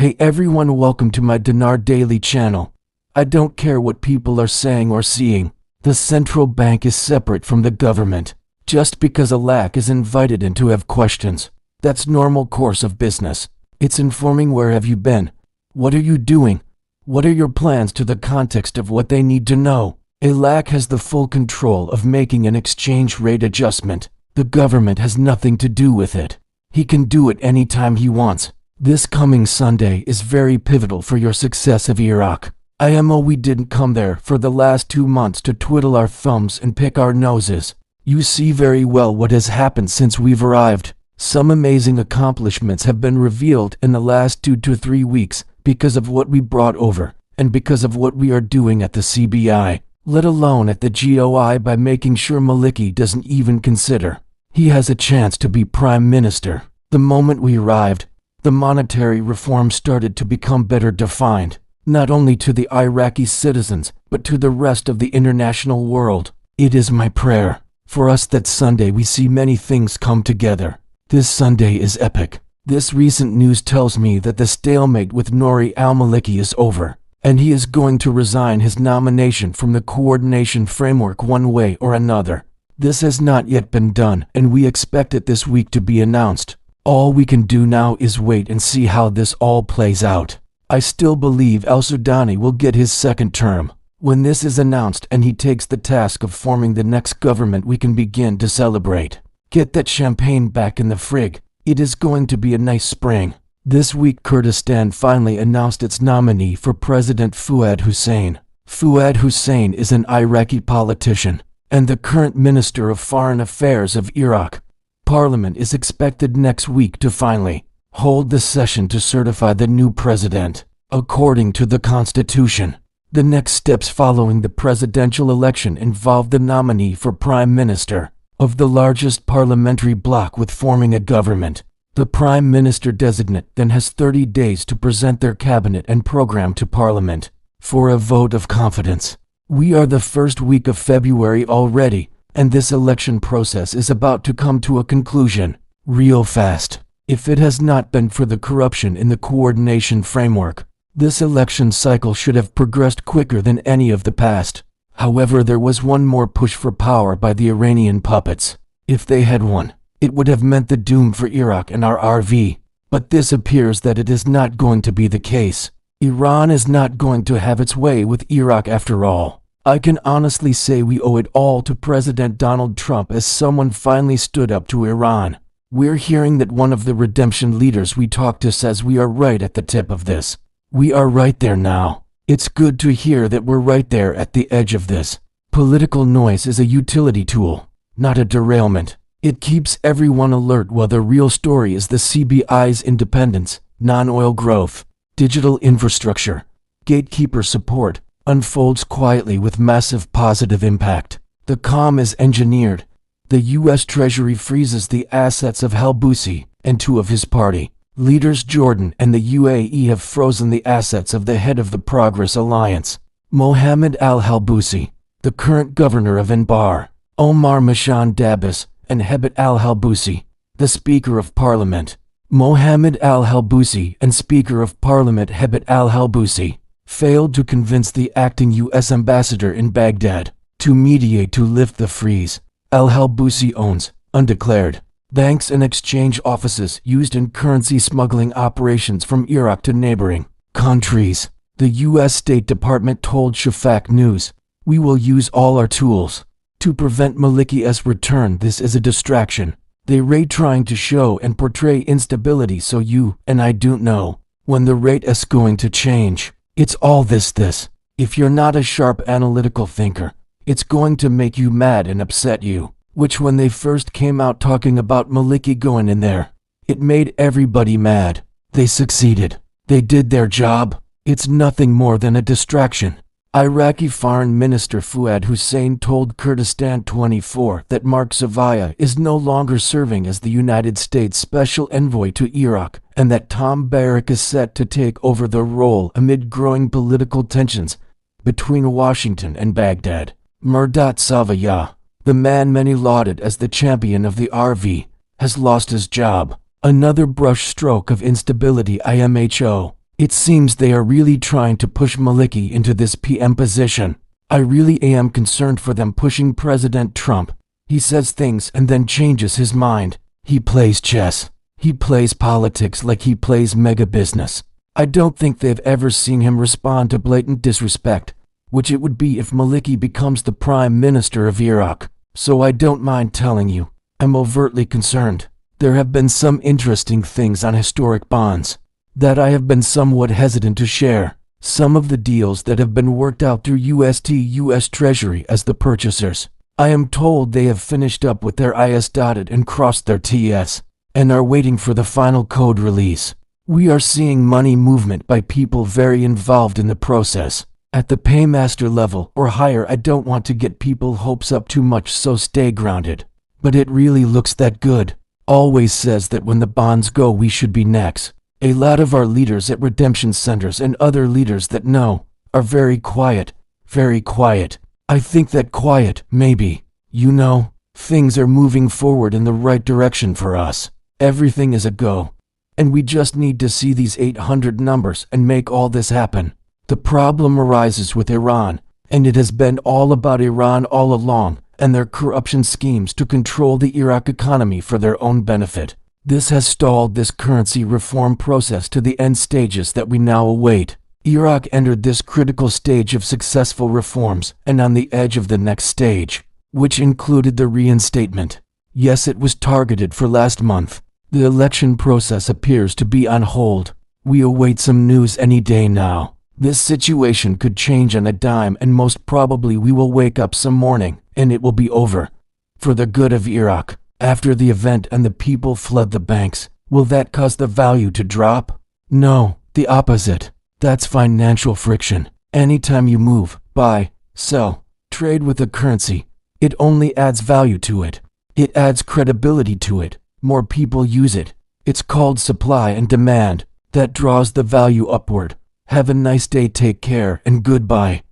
Hey everyone, welcome to my Dinar daily channel. I don't care what people are saying or seeing. The central bank is separate from the government. Just because a LAC is invited in to have questions, that's normal course of business. It's informing where have you been? What are you doing? What are your plans to the context of what they need to know? A LAC has the full control of making an exchange rate adjustment. The government has nothing to do with it. He can do it anytime he wants. This coming Sunday is very pivotal for your success of Iraq. We didn't come there for the last 2 months to twiddle our thumbs and pick our noses. You see very well what has happened since we've arrived. Some amazing accomplishments have been revealed in the last 2 to 3 weeks because of what we brought over and because of what we are doing at the CBI, let alone at the GOI by making sure Maliki doesn't even consider he has a chance to be Prime Minister. The moment we arrived, the monetary reform started to become better defined, not only to the Iraqi citizens, but to the rest of the international world. It is my prayer for us that Sunday we see many things come together. This Sunday is epic. This recent news tells me that the stalemate with Nouri al-Maliki is over, and he is going to resign his nomination from the coordination framework one way or another. This has not yet been done, and we expect it this week to be announced. All we can do now is wait and see how this all plays out. I still believe al-Sudani will get his second term. When this is announced and he takes the task of forming the next government, we can begin to celebrate. Get that champagne back in the frig. It is going to be a nice spring. This week Kurdistan finally announced its nominee for President Fuad Hussein. Fuad Hussein is an Iraqi politician and the current Minister of Foreign Affairs of Iraq. Parliament is expected next week to finally hold the session to certify the new president. According to the Constitution, the next steps following the presidential election involve the nominee for Prime Minister of the largest parliamentary bloc with forming a government. The Prime Minister designate then has 30 days to present their cabinet and program to Parliament for a vote of confidence. We are the first week of February already, and this election process is about to come to a conclusion real fast. If it has not been for the corruption in the coordination framework, this election cycle should have progressed quicker than any of the past. However, there was one more push for power by the Iranian puppets. If they had won, it would have meant the doom for Iraq and our RV. But this appears that it is not going to be the case. Iran is not going to have its way with Iraq after all. I can honestly say we owe it all to President Donald Trump as someone finally stood up to Iran. We're hearing that one of the redemption leaders we talked to says we are right at the tip of this. We are right there now. It's good to hear that we're right there at the edge of this. Political noise is a utility tool, not a derailment. It keeps everyone alert while the real story is the CBI's independence, non-oil growth, digital infrastructure, gatekeeper support, unfolds quietly with massive positive impact. The calm is engineered. The U.S. Treasury freezes the assets of al-Busi and 2 of his party leaders. Jordan and the UAE have frozen the assets of the head of the Progress Alliance, Mohammed al-Halbusi, the current governor of Anbar, Omar Mashan Dabis, and Hebet al-Halbusi, the Speaker of Parliament. Mohammed al-Halbusi and Speaker of Parliament Hebet al-Halbusi failed to convince the acting U.S. ambassador in Baghdad to mediate to lift the freeze. Al-Halbusi owns, undeclared, banks and exchange offices used in currency smuggling operations from Iraq to neighboring countries. The U.S. State Department told Shafaq News, "We will use all our tools to prevent Maliki's return. This is a distraction. They're trying to show and portray instability so you and I don't know when the rate is going to change. It's all this. If you're not a sharp analytical thinker, it's going to make you mad and upset you." Which when they first came out talking about Maliki going in there, it made everybody mad. They succeeded. They did their job. It's nothing more than a distraction. Iraqi Foreign Minister Fuad Hussein told Kurdistan 24 that Mark Savaya is no longer serving as the United States Special Envoy to Iraq and that Tom Barrack is set to take over the role amid growing political tensions between Washington and Baghdad. Murdat Savaya, the man many lauded as the champion of the RV, has lost his job. Another brushstroke of instability. IMHO. It seems they are really trying to push Maliki into this PM position. I really am concerned for them pushing President Trump. He says things and then changes his mind. He plays chess. He plays politics like he plays mega business. I don't think they've ever seen him respond to blatant disrespect, which it would be if Maliki becomes the Prime Minister of Iraq. So I don't mind telling you, I'm overtly concerned. There have been some interesting things on historic bonds that I have been somewhat hesitant to share. Some of the deals that have been worked out through US Treasury as the purchasers. I am told they have finished up with their I's dotted and crossed their T's, and are waiting for the final code release. We are seeing money movement by people very involved in the process. At the paymaster level or higher, I don't want to get people hopes up too much, so stay grounded. But it really looks that good. Always says that when the bonds go we should be next. A lot of our leaders at redemption centers and other leaders that know are very quiet, very quiet. I think that quiet, maybe, things are moving forward in the right direction for us. Everything is a go. And we just need to see these 800 numbers and make all this happen. The problem arises with Iran, and it has been all about Iran all along and their corruption schemes to control the Iraq economy for their own benefit. This has stalled this currency reform process to the end stages that we now await. Iraq entered this critical stage of successful reforms and on the edge of the next stage, which included the reinstatement. Yes, it was targeted for last month. The election process appears to be on hold. We await some news any day now. This situation could change on a dime, and most probably we will wake up some morning and it will be over. For the good of Iraq, after the event and the people flood the banks, will that cause the value to drop? No, the opposite. That's financial friction. Anytime you move, buy, sell, trade with a currency, it only adds value to it. It adds credibility to it. More people use it. It's called supply and demand. That draws the value upward. Have a nice day, take care, and goodbye.